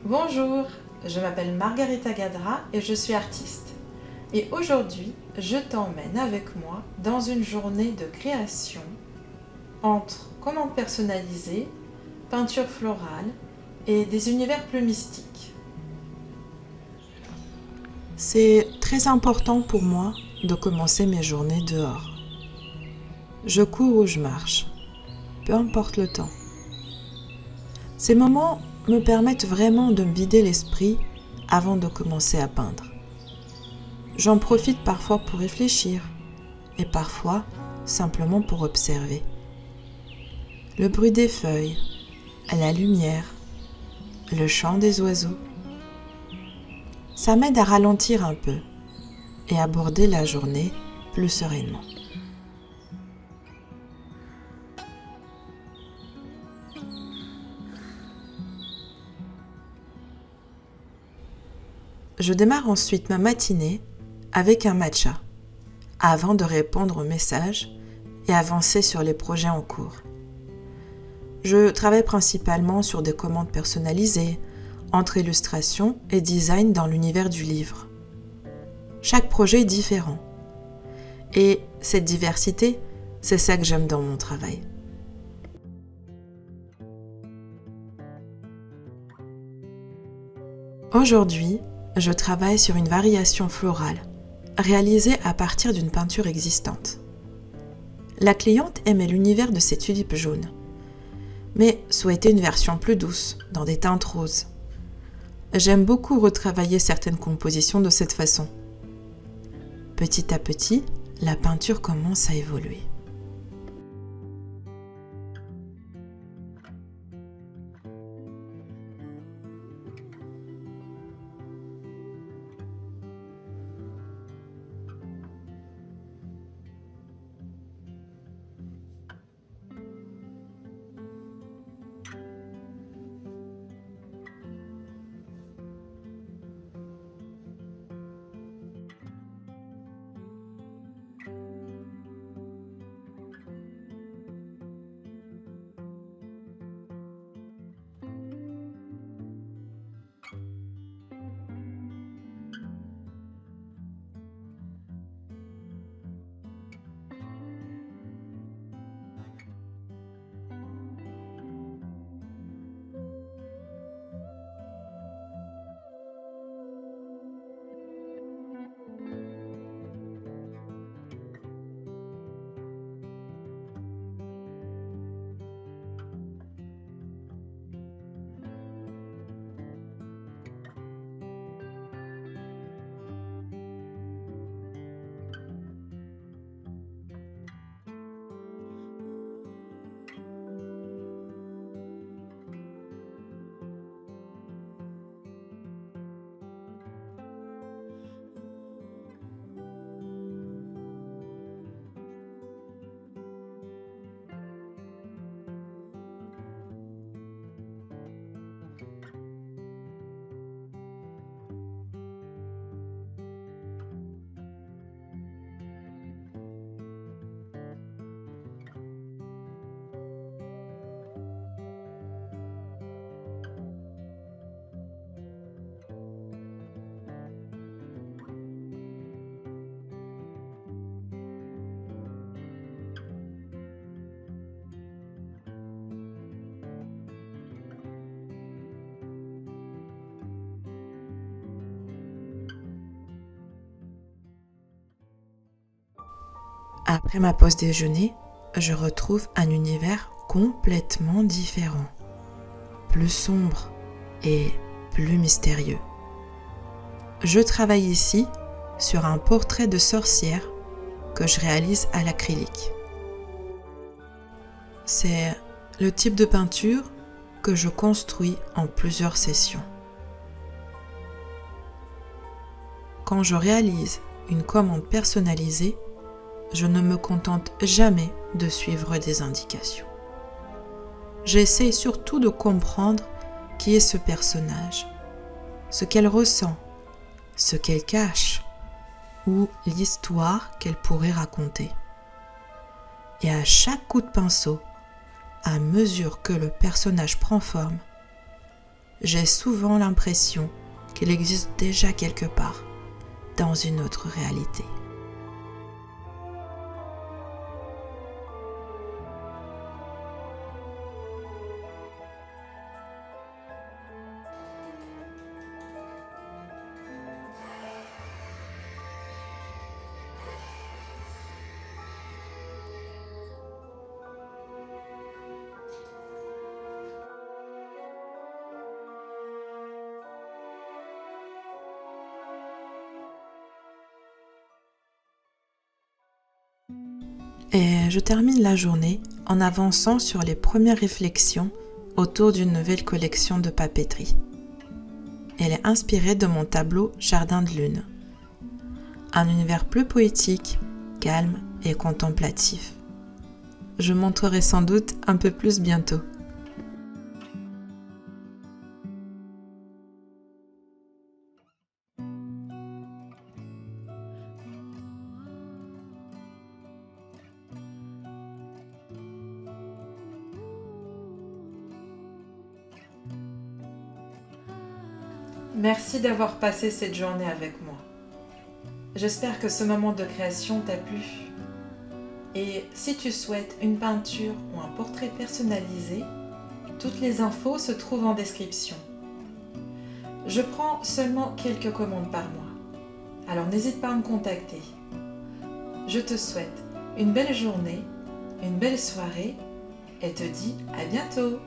Bonjour, je m'appelle Margarita Gadra et je suis artiste. Et aujourd'hui, je t'emmène avec moi dans une journée de création entre commandes personnalisées, peinture florale et des univers plus mystiques. C'est très important pour moi de commencer mes journées dehors. Je cours ou je marche, peu importe le temps. Ces moments me permettent vraiment de me vider l'esprit avant de commencer à peindre. J'en profite parfois pour réfléchir et parfois simplement pour observer. Le bruit des feuilles, la lumière, le chant des oiseaux. Ça m'aide à ralentir un peu et aborder la journée plus sereinement. Je démarre ensuite ma matinée avec un matcha avant de répondre aux messages et avancer sur les projets en cours. Je travaille principalement sur des commandes personnalisées, entre illustration et design dans l'univers du livre. Chaque projet est différent. Et cette diversité, c'est ça que j'aime dans mon travail. Aujourd'hui, je travaille sur une variation florale, réalisée à partir d'une peinture existante. La cliente aimait l'univers de ces tulipes jaunes, mais souhaitait une version plus douce, dans des teintes roses. J'aime beaucoup retravailler certaines compositions de cette façon. Petit à petit, la peinture commence à évoluer. Après ma pause déjeuner, je retrouve un univers complètement différent, plus sombre et plus mystérieux. Je travaille ici sur un portrait de sorcière que je réalise à l'acrylique. C'est le type de peinture que je construis en plusieurs sessions. Quand je réalise une commande personnalisée, je ne me contente jamais de suivre des indications. J'essaie surtout de comprendre qui est ce personnage, ce qu'elle ressent, ce qu'elle cache ou l'histoire qu'elle pourrait raconter. Et à chaque coup de pinceau, à mesure que le personnage prend forme, j'ai souvent l'impression qu'il existe déjà quelque part, dans une autre réalité. Et je termine la journée en avançant sur les premières réflexions autour d'une nouvelle collection de papeterie. Elle est inspirée de mon tableau Jardin de Lune. Un univers plus poétique, calme et contemplatif. Je montrerai sans doute un peu plus bientôt. Merci d'avoir passé cette journée avec moi. J'espère que ce moment de création t'a plu. Et si tu souhaites une peinture ou un portrait personnalisé, toutes les infos se trouvent en description. Je prends seulement quelques commandes par mois, alors n'hésite pas à me contacter. Je te souhaite une belle journée, une belle soirée et te dis à bientôt.